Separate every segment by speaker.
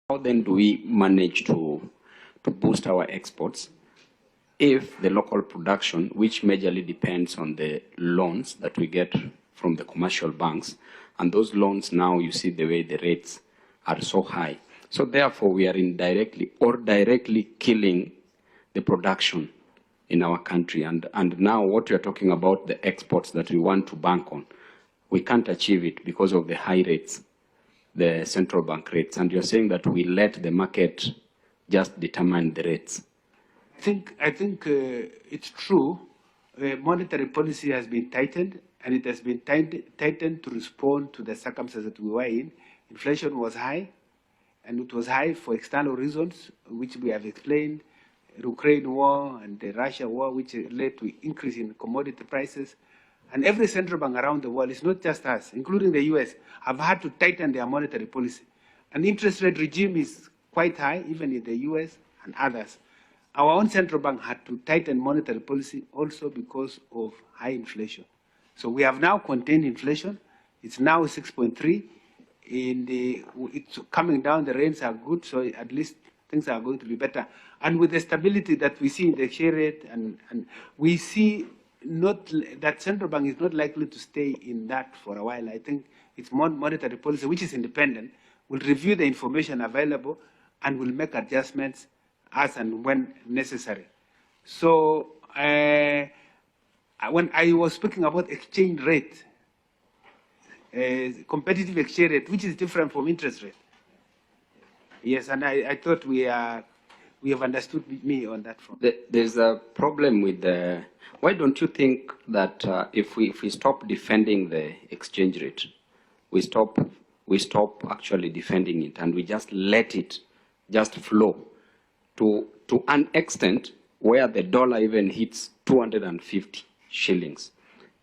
Speaker 1: How then do we manage to boost our exports if the local production, which majorly depends on the loans that we get from the commercial banks, and those loans now, you see the way the rates are so high. So therefore, we are indirectly or directly killing the production in our country. And now what we are talking about, the exports that we want to bank on, we can't achieve it because of the high rates, the central bank rates. And you're saying that we let the market just determine the rates.
Speaker 2: I think it's true. Monetary policy has been tightened, and it has been tightened to respond to the circumstances that we were in. Inflation was high, and it was high for external reasons, which we have explained. The Ukraine war and the Russia war, which led to increase in commodity prices. And every central bank around the world, it's not just us, including the US, have had to tighten their monetary policy. And the interest rate regime is quite high, even in the US and others. Our own central bank had to tighten monetary policy also because of high inflation. So we have now contained inflation. It's now 6.3. It's coming down, the rates are good, so at least things are going to be better. And with the stability that we see in the exchange rate, and we see that central bank is not likely to stay in that for a while. I think it's monetary policy, which is independent, will review the information available and will make adjustments as and when necessary. So when I was speaking about exchange rate, competitive exchange rate, which is different from interest rate. Yes, and I thought we have understood me on that front.
Speaker 1: There's a problem with the. Why don't you think that if we stop defending the exchange rate, we stop actually defending it, and we just let it just flow to an extent where the dollar even hits 250 shillings?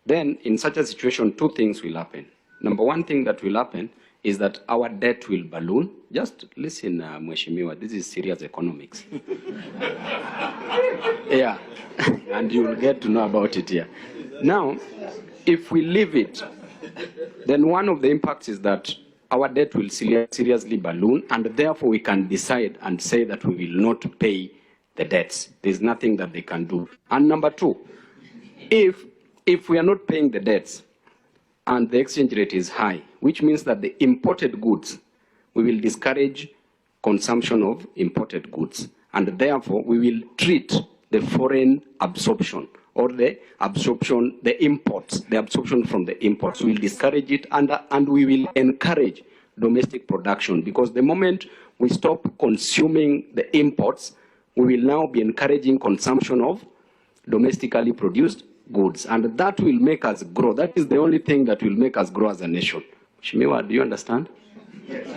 Speaker 1: Then in such a situation, two things will happen. Number one thing that will happen is that our debt will balloon. Just listen, Mheshimiwa, this is serious economics. Yeah, and you will get to know about it here. Now, if we leave it, then one of the impacts is that our debt will seriously balloon, and therefore we can decide and say that we will not pay the debts. There's nothing that they can do. And number two, if we are not paying the debts, and the exchange rate is high, which means that the imported goods, we will discourage consumption of imported goods. And therefore, we will treat the foreign absorption or the absorption from the imports. We will discourage it, and we will encourage domestic production, because the moment we stop consuming the imports, we will now be encouraging consumption of domestically produced goods, and that will make us grow. That is the only thing that will make us grow as a nation. Shimiwa, do you understand? Yes.